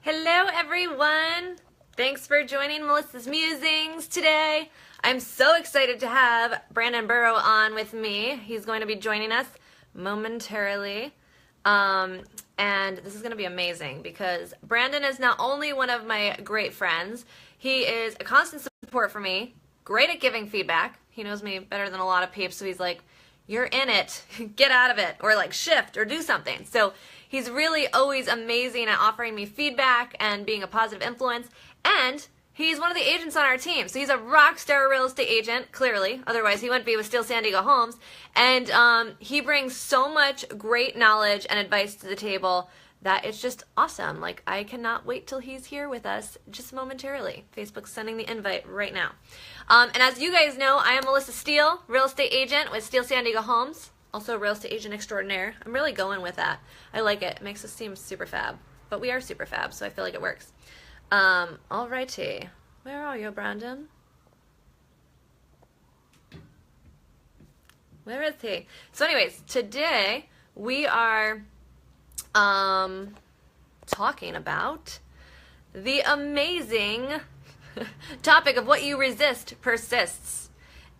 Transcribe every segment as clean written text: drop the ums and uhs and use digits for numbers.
Hello everyone! Thanks for joining Melissa's Musings today. I'm so excited to have Brandon Burho on with me. He's going to be joining us momentarily. And this is going to be amazing because Brandon is not only one of my great friends, he is a constant support for me, great at giving feedback. He knows me better than a lot of peeps, so he's like, you're in it, get out of it, or like shift or do something. So he's really always amazing at offering me feedback and being a positive influence. And he's one of the agents on our team. So he's a rock star real estate agent, clearly. Otherwise, he wouldn't be with Steele San Diego Homes. And he brings so much great knowledge and advice to the table that it's just awesome. Like, I cannot wait till he's here with us just momentarily. Facebook's sending the invite right now. And as you guys know, I am Melissa Steele, real estate agent with Steele San Diego Homes. Also real estate agent extraordinaire. I'm really going with that. I like it. It makes us seem super fab. But we are super fab, so I feel like it works. Alrighty. Where are you, Brandon? Where is he? So anyways, today we are talking about the amazing topic of what you resist persists.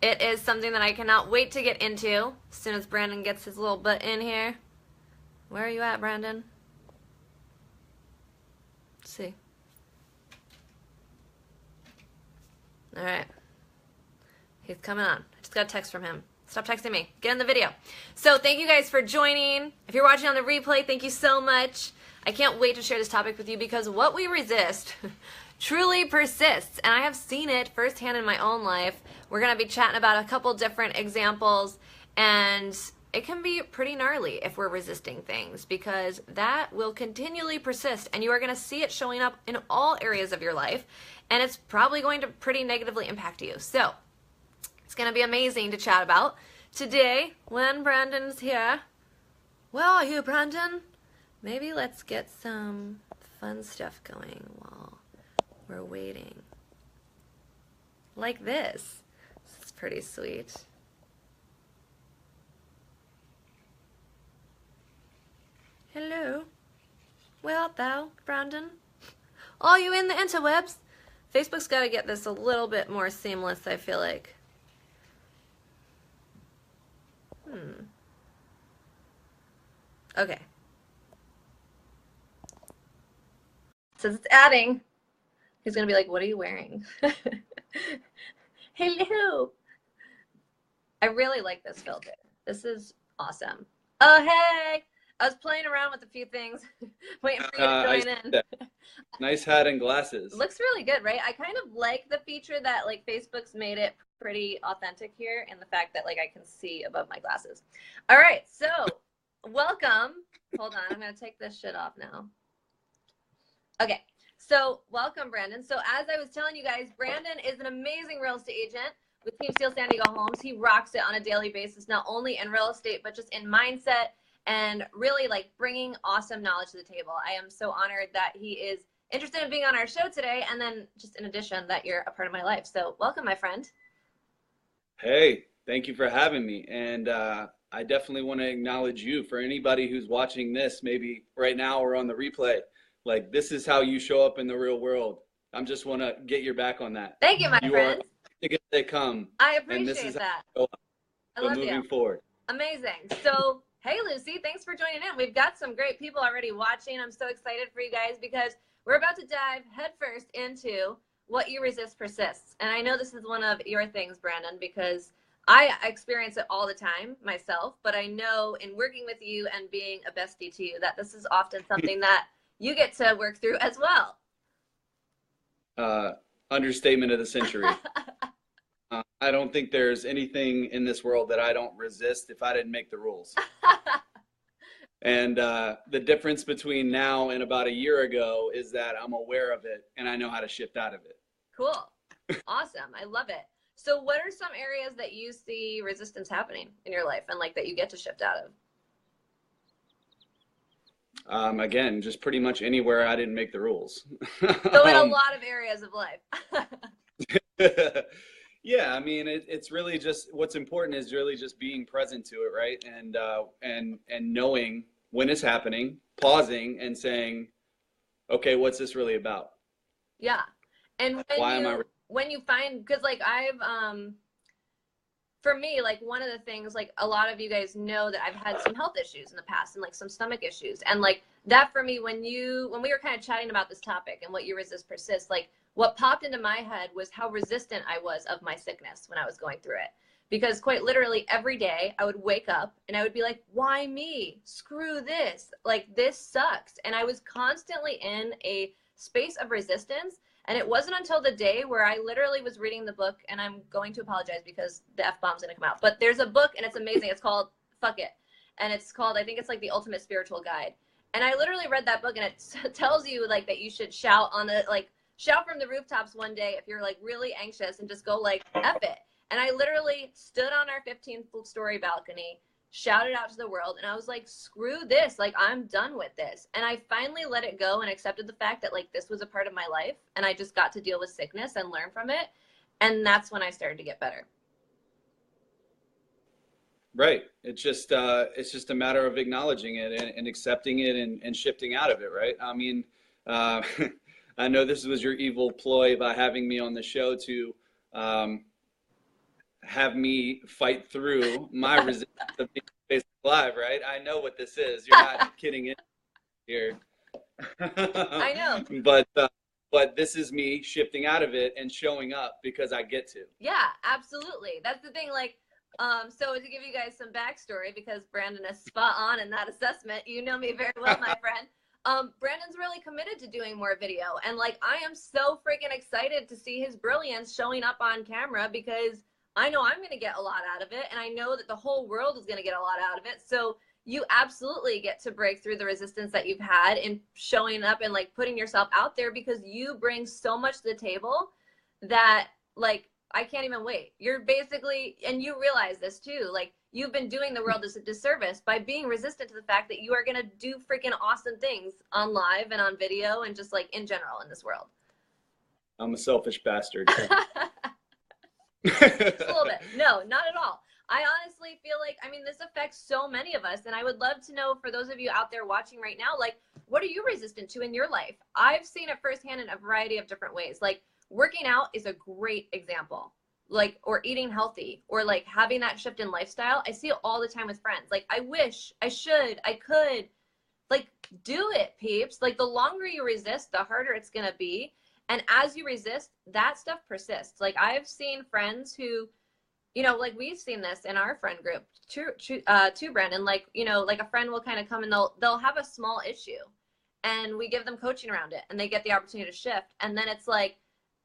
It is something that I cannot wait to get into as soon as Brandon gets his little butt in here. Where are you at, Brandon? Let's see. All right. He's coming on. I just got a text from him. Stop texting me. Get in the video. So thank you guys for joining. If you're watching on the replay, thank you so much. I can't wait to share this topic with you because what we resist truly persists. And I have seen it firsthand in my own life. We're going to be chatting about a couple different examples. And it can be pretty gnarly if we're resisting things because that will continually persist. And you are going to see it showing up in all areas of your life. And it's probably going to pretty negatively impact you. So it's going to be amazing to chat about. Today, when Brandon's here, where are you, Brandon? Maybe let's get some fun stuff going while we're waiting. Like this. This is pretty sweet. Hello. Where art thou, Brandon? Are you in the interwebs? Facebook's got to get this a little bit more seamless, I feel like. Okay. Since it's adding, he's going to be like, what are you wearing? Hello. I really like this filter. This is awesome. Oh, hey. I was playing around with a few things, waiting for you to join in. Nice hat and glasses. Looks really good, right? I kind of like the feature that like Facebook's made it pretty authentic here, and the fact that like I can see above my glasses. All right, so welcome. Hold on, I'm gonna take this shit off now. Okay, so welcome, Brandon. So as I was telling you guys, Brandon is an amazing real estate agent with Team Steele San Diego Homes. He rocks it on a daily basis, not only in real estate, but just in mindset and really like bringing awesome knowledge to the table. I am so honored that he is interested in being on our show today, and then just in addition that you're a part of my life. So welcome, my friend. Hey, thank you for having me. And I definitely want to acknowledge you. For anybody who's watching this, maybe right now or on the replay, like this is how you show up in the real world. I just want to get your back on that. Thank you, my friend. You are as they come. I appreciate that. I love you. Moving forward. Amazing. So hey, Lucy, thanks for joining in. We've got some great people already watching. I'm so excited for you guys because we're about to dive headfirst into what you resist persists. And I know this is one of your things, Brandon, because I experience it all the time myself, but I know in working with you and being a bestie to you that this is often something that you get to work through as well. Understatement of the century. I don't think there's anything in this world that I don't resist if I didn't make the rules. And the difference between now and about a year ago is that I'm aware of it and I know how to shift out of it. Cool. Awesome. I love it. So what are some areas that you see resistance happening in your life and like that you get to shift out of? Again, just pretty much anywhere I didn't make the rules. So in a lot of areas of life. Yeah, I mean, it's really just what's important is really just being present to it, right? And knowing when it's happening, pausing and saying, okay, what's this really about? Yeah. And Why am I? when you find, because like I've for me, like one of the things, like a lot of you guys know that I've had some health issues in the past and like some stomach issues. And like that for me, when we were kind of chatting about this topic and what you resist persists, like what popped into my head was how resistant I was of my sickness when I was going through it. Because quite literally every day I would wake up and I would be like, why me? Screw this. Like this sucks. And I was constantly in a space of resistance. And it wasn't until the day where I literally was reading the book, and I'm going to apologize because the F-bomb's going to come out. But there's a book, and it's amazing. It's called Fuck It. And it's called, I think it's like the Ultimate Spiritual Guide. And I literally read that book, and it tells you like that you should shout shout from the rooftops one day if you're like really anxious and just go like, F it. And I literally stood on our 15th story balcony, shouted out to the world, and I was like, screw this, like I'm done with this. And I finally let it go and accepted the fact that like this was a part of my life, and I just got to deal with sickness and learn from it. And that's when I started to get better. Right. It's just a matter of acknowledging it and accepting it and shifting out of it, right? I mean, uh, I know this was your evil ploy by having me on the show to have me fight through my resistance of being Facebook Live, right? I know what this is. You're not kidding it here. I know. But this is me shifting out of it and showing up because I get to. Yeah, absolutely. That's the thing. Like, so to give you guys some backstory, because Brandon is spot on in that assessment, you know me very well, my friend. Brandon's really committed to doing more video, and like I am so freaking excited to see his brilliance showing up on camera, because I know I'm going to get a lot out of it, and I know that the whole world is going to get a lot out of it. So you absolutely get to break through the resistance that you've had in showing up and like putting yourself out there, because you bring so much to the table that like I can't even wait. You're basically, and you realize this too, like you've been doing the world a disservice by being resistant to the fact that you are going to do freaking awesome things on live and on video and just like in general in this world. I'm a selfish bastard. Just a little bit. No, not at all. I honestly feel like, I mean, this affects so many of us, and I would love to know, for those of you out there watching right now, like, what are you resistant to in your life? I've seen it firsthand in a variety of different ways. Like, working out is a great example. Like, or eating healthy, or like having that shift in lifestyle. I see it all the time with friends. Like, I wish, I should, I could. Like, do it, peeps. Like, the longer you resist, the harder it's going to be. And as you resist, that stuff persists. Like I've seen friends who, you know, like we've seen this in our friend group too, Brandon. Like, you know, like a friend will kind of come and they'll have a small issue, and we give them coaching around it, and they get the opportunity to shift. And then it's like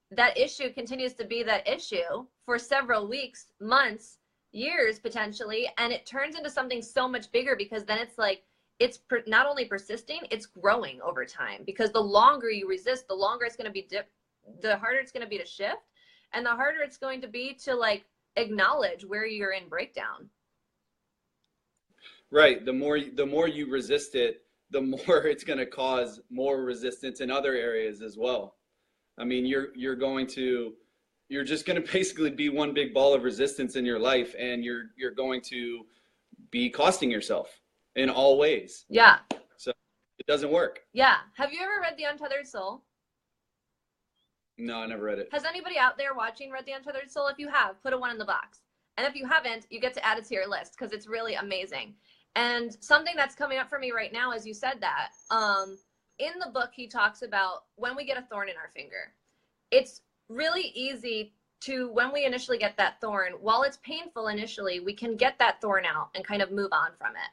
that issue continues to be that issue for several weeks, months, years potentially, and it turns into something so much bigger, because then it's like, it's not only persisting, it's growing over time, because the longer you resist, the longer it's going to be the harder it's going to be to shift, and the harder it's going to be to like acknowledge where you're in breakdown. Right. The more you resist it, the more it's going to cause more resistance in other areas as well. I mean, you're just going to basically be one big ball of resistance in your life, and you're going to be costing yourself in all ways. Yeah. So it doesn't work. Yeah. Have you ever read The Untethered Soul? No, I never read it. Has anybody out there watching read The Untethered Soul? If you have, put a 1 in the box. And if you haven't, you get to add it to your list, because it's really amazing. And something that's coming up for me right now, as you said that, in the book, he talks about when we get a thorn in our finger. It's really easy to, when we initially get that thorn, while it's painful initially, we can get that thorn out and kind of move on from it.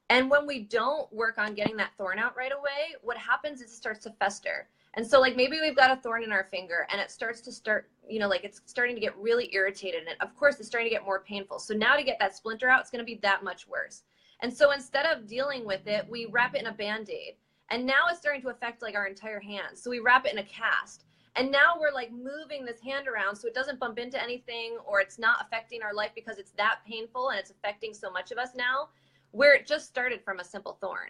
And when we don't work on getting that thorn out right away, what happens is it starts to fester. And so like maybe we've got a thorn in our finger, and it starts to you know, like it's starting to get really irritated. And of course it's starting to get more painful. So now to get that splinter out, it's going to be that much worse. And so instead of dealing with it, we wrap it in a Band-Aid. And now it's starting to affect like our entire hand. So we wrap it in a cast. And now we're like moving this hand around so it doesn't bump into anything, or it's not affecting our life because it's that painful and it's affecting so much of us now, where it just started from a simple thorn.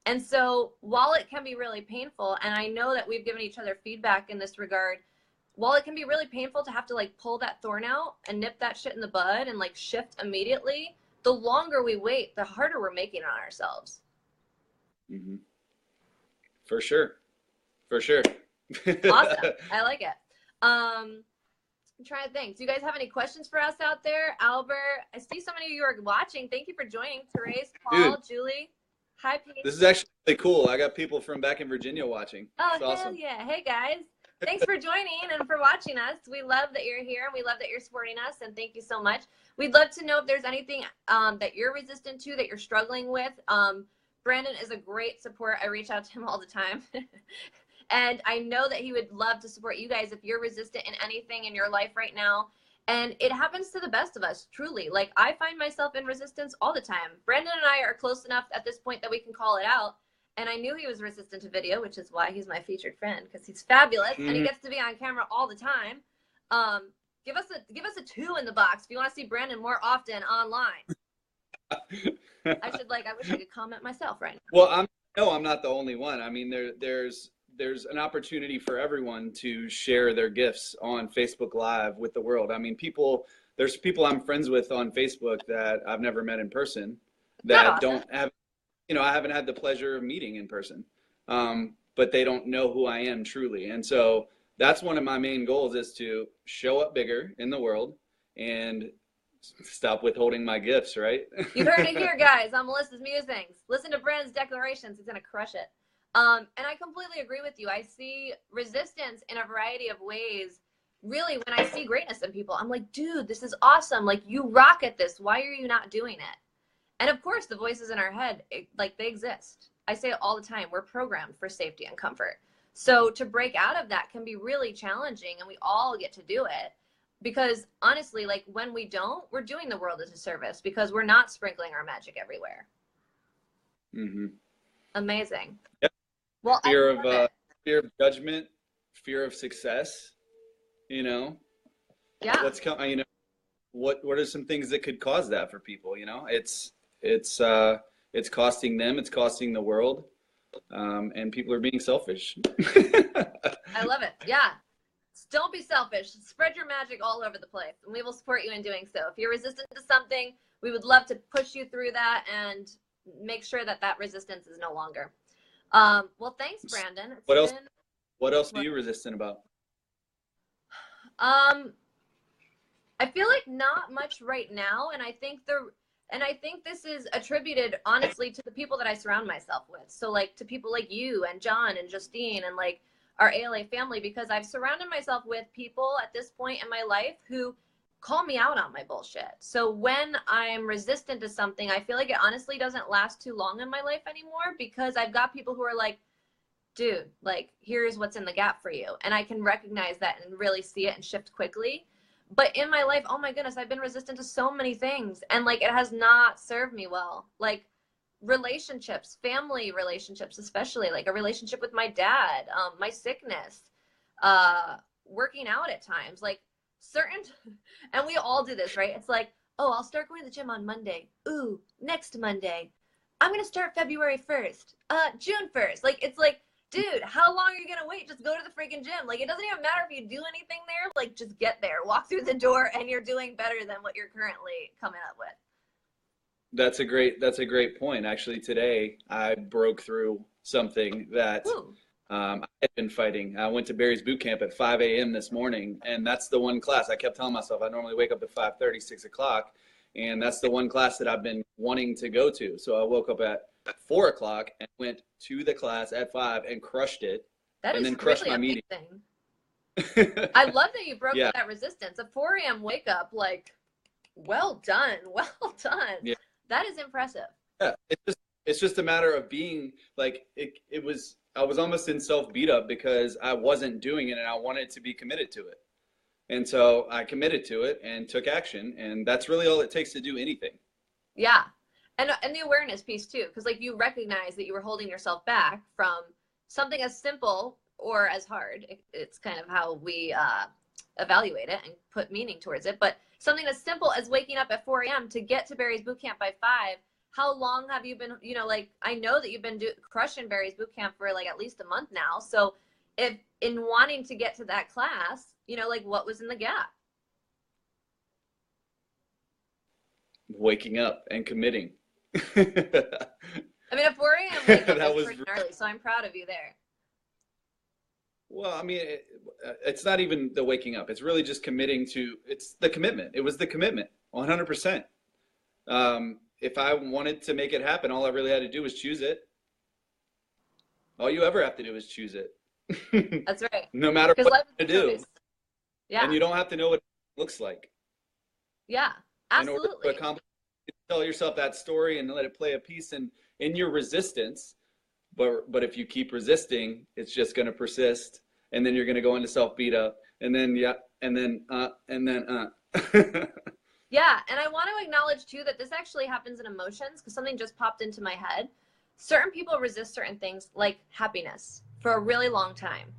And so while it can be really painful, and I know that we've given each other feedback in this regard, while it can be really painful to have to like pull that thorn out and nip that shit in the bud and like shift immediately, the longer we wait, the harder we're making it on ourselves. Mm-hmm. For sure. For sure. Awesome. I like it. I'm trying to think. Do you guys have any questions for us out there? Albert, I see so many of you are watching. Thank you for joining. Therese, Paul, Dude, Julie. Hi, Pete. this is actually really cool. I got people from back in Virginia watching. Oh, It's hell awesome. yeah. Hey, guys. Thanks for joining and for watching us. We love that you're here and we love that you're supporting us, and thank you so much. We'd love to know if there's anything that you're resistant to, that you're struggling with. Brandon is a great support. I reach out to him all the time. And I know that he would love to support you guys if you're resistant in anything in your life right now. And it happens to the best of us, truly. Like, I find myself in resistance all the time. Brandon and I are close enough at this point that we can call it out. And I knew he was resistant to video, which is why he's my featured friend, because he's fabulous and he gets to be on camera all the time. Give us a 2 in the box if you want to see Brandon more often online. I wish I could comment myself right now. Well, I'm not the only one. I mean, there's an opportunity for everyone to share their gifts on Facebook Live with the world. I mean, there's people I'm friends with on Facebook that I've never met in person, that Awesome. don't have, I haven't had the pleasure of meeting in person, but they don't know who I am truly. And so that's one of my main goals, is to show up bigger in the world and stop withholding my gifts, right? You heard it here, guys, on Melissa's Musings. Listen to Brandon's declarations. He's going to crush it. And I completely agree with you. I see resistance in a variety of ways. Really, when I see greatness in people, I'm like, dude, this is awesome. Like, you rock at this. Why are you not doing it? And of course, the voices in our head, they exist. I say it all the time. We're programmed for safety and comfort. So to break out of that can be really challenging, and we all get to do it. Because honestly, like, when we don't, we're doing the world a disservice, because we're not sprinkling our magic everywhere. Mm-hmm. Amazing. Yep. Well, fear of judgment, fear of success. Yeah. What's coming? What are some things that could cause that for people? It's costing them, it's costing the world, and people are being selfish. I love it. Yeah. Don't be selfish. Spread your magic all over the place, and we will support you in doing so. If you're resistant to something, we would love to push you through that and make sure that resistance is no longer. Well, thanks, Brandon. What else are you resistant about? I feel like not much right now, and I think this is attributed honestly to the people that I surround myself with. So, like, to people like you and John and Justine and like our ALA family, because I've surrounded myself with people at this point in my life who call me out on my bullshit. So when I'm resistant to something, I feel like it honestly doesn't last too long in my life anymore, because I've got people who are like, dude, like, here's what's in the gap for you. And I can recognize that and really see it and shift quickly. But in my life, oh my goodness, I've been resistant to so many things, and like, it has not served me well. Like, relationships, family relationships, especially like a relationship with my dad, my sickness, working out at times, like certain, and we all do this, right? It's like, oh, I'll start going to the gym on Monday. Ooh, next Monday. I'm going to start February 1st, June 1st. Like, it's like, dude, how long are you going to wait? Just go to the freaking gym. Like, it doesn't even matter if you do anything there. Like, just get there, walk through the door, and you're doing better than what you're currently coming up with. That's a great point. Actually, today I broke through something that I had been fighting. I went to Barry's boot camp at 5 a.m. this morning, and that's the one class I kept telling myself I normally wake up at 5:30, 6 o'clock, and that's the one class that I've been wanting to go to. So I woke up at 4 o'clock and went to the class at 5 and crushed it, and then crushed my meeting. I love that you broke through that resistance. A 4 a.m. wake up, like, well done, well done. Yeah. That is impressive. Yeah, it's just a matter of being like, I was almost in self beat up because I wasn't doing it and I wanted to be committed to it. And so I committed to it and took action, and that's really all it takes to do anything. Yeah. And the awareness piece too, because like, you recognize that you were holding yourself back from something as simple or as hard. It's kind of how we evaluate it and put meaning towards it. But something as simple as waking up at 4 a.m. to get to Barry's boot camp by 5. How long have you been, like, I know that you've been crushing Barry's boot camp for like at least a month now. So if in wanting to get to that class, like, what was in the gap? Waking up and committing. I mean, at 4 a.m. wake up is pretty early, so I'm proud of you there. Well, I mean, it's not even the waking up. It's really just committing to, it's the commitment. It was the commitment, 100%. If I wanted to make it happen, all I really had to do was choose it. All you ever have to do is choose it. That's right. No matter Because what life you is a do. choice. Yeah. And you don't have to know what it looks like. Yeah, In order to absolutely. accomplish, tell yourself that story and let it play a piece in your resistance. But if you keep resisting, it's just going to persist, and then you're going to go into self beat up, and then Yeah, and I want to acknowledge too that this actually happens in emotions because something just popped into my head. Certain people resist certain things like happiness for a really long time.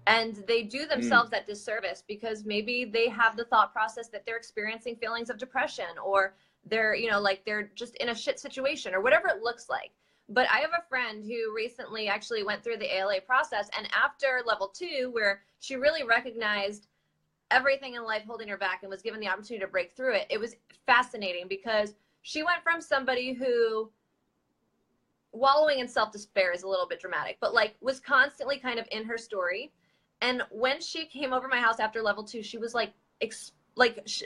And they do themselves that disservice because maybe they have the thought process that they're experiencing feelings of depression, or they're, like they're just in a shit situation or whatever it looks like. But I have a friend who recently actually went through the ALA process, and after level 2, where she really recognized everything in life holding her back and was given the opportunity to break through it, it was fascinating because she went from somebody who, wallowing in self-despair is a little bit dramatic, but like was constantly kind of in her story. And when she came over my house after level 2, she was like, it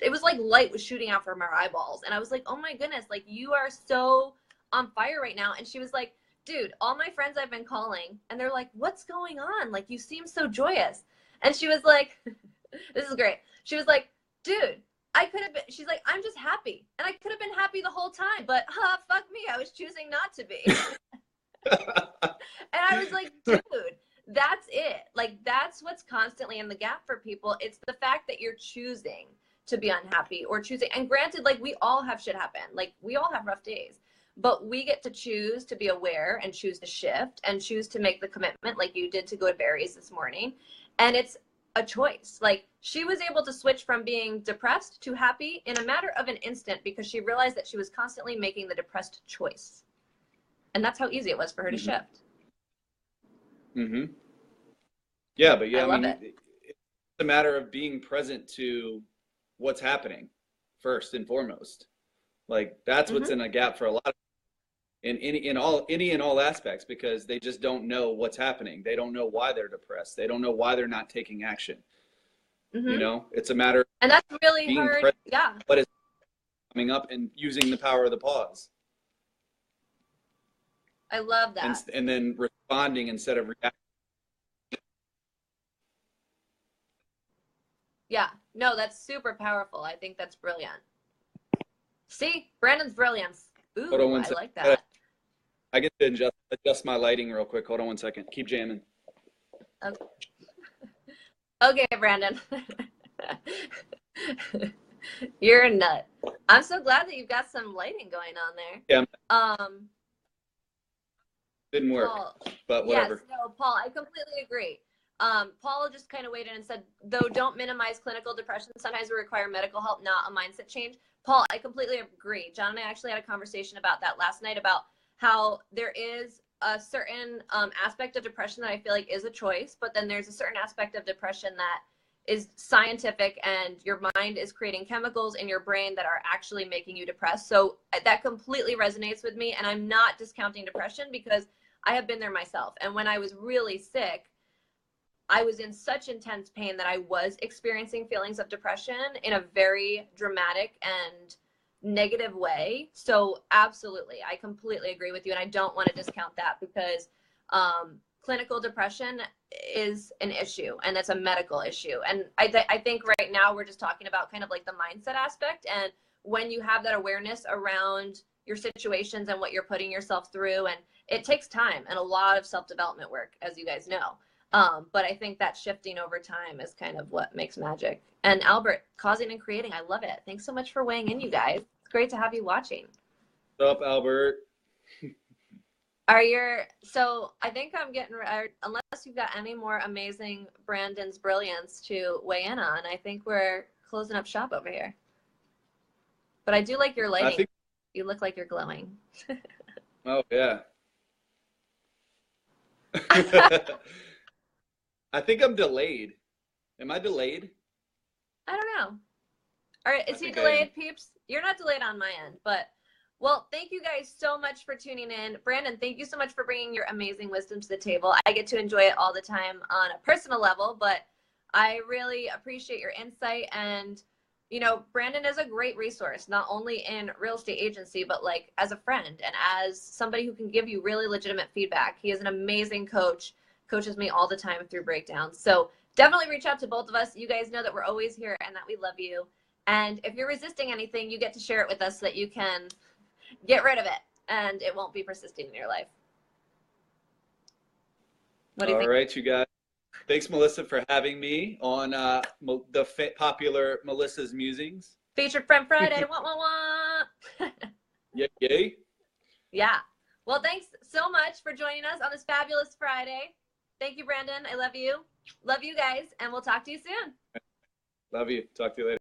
was like light was shooting out from her eyeballs. And I was like, oh my goodness, like you are so on fire right now. And she was like, dude, all my friends I've been calling and they're like, what's going on? Like, you seem so joyous. And she was like, this is great. She was like, dude, I could have been, she's like, I'm just happy. And I could have been happy the whole time, but fuck me, I was choosing not to be. And I was like, dude, that's it. Like, that's what's constantly in the gap for people. It's the fact that you're choosing to be unhappy or choosing. And granted, like, we all have shit happen. Like, we all have rough days. But we get to choose to be aware and choose to shift and choose to make the commitment like you did to Good Berries this morning. And it's a choice. Like, she was able to switch from being depressed to happy in a matter of an instant because she realized that she was constantly making the depressed choice. And that's how easy it was for her to shift. Mm-hmm. Yeah, but yeah, I love it. It's a matter of being present to what's happening first and foremost. Like, that's what's in a gap for a lot of in all aspects, because they just don't know what's happening. They don't know why they're depressed. They don't know why they're not taking action. It's a matter of and that's really being hard. present. Yeah. What is coming up and using the power of the pause. I love that. And then responding instead of reacting. Yeah, no, that's super powerful. I think that's brilliant. See, Brandon's brilliance. Ooh, Hold on one I second. like that. I get to adjust my lighting real quick. Hold on one second. Keep jamming. Okay, okay, Brandon. You're a nut. I'm so glad that you've got some lighting going on there. Yeah. Didn't work, Paul, but whatever. Yes, no, Paul, I completely agree. Paul just kind of weighed in and said, though don't minimize clinical depression, sometimes we require medical help, not a mindset change. Paul, I completely agree. John and I actually had a conversation about that last night, about how there is a certain aspect of depression that I feel like is a choice, but then there's a certain aspect of depression that is scientific, and your mind is creating chemicals in your brain that are actually making you depressed. So that completely resonates with me, and I'm not discounting depression because I have been there myself. And when I was really sick, I was in such intense pain that I was experiencing feelings of depression in a very dramatic and negative way. So absolutely, I completely agree with you. And I don't want to discount that because clinical depression is an issue, and it's a medical issue. And I think right now we're just talking about kind of like the mindset aspect. And when you have that awareness around your situations and what you're putting yourself through, and it takes time and a lot of self-development work, as you guys know. But I think that shifting over time is kind of what makes magic. And Albert, causing and creating, I love it. Thanks so much for weighing in, you guys. It's great to have you watching. What's up, Albert? So I think I'm getting, unless you've got any more amazing Brandon's brilliance to weigh in on, I think we're closing up shop over here. But I do like your lighting. You look like you're glowing. Oh, yeah. I think I'm delayed. Am I delayed? I don't know. All right, is he delayed, peeps? You're not delayed on my end, but Well, thank you guys so much for tuning in. Brandon, thank you so much for bringing your amazing wisdom to the table. I get to enjoy it all the time on a personal level, but I really appreciate your insight. And, you know, Brandon is a great resource, not only in real estate agency, but like as a friend and as somebody who can give you really legitimate feedback. He is an amazing coach, coaches me all the time through breakdowns. So definitely reach out to both of us. You guys know that we're always here and that we love you. And if you're resisting anything, you get to share it with us so that you can get rid of it and it won't be persisting in your life. What do you think? All right, you guys. Thanks, Melissa, for having me on the popular Melissa's Musings. Featured Friend Friday. Wah, wah, wah. Yay. Yeah. Well, thanks so much for joining us on this fabulous Friday. Thank you, Brandon. I love you. Love you guys, and we'll talk to you soon. Love you. Talk to you later.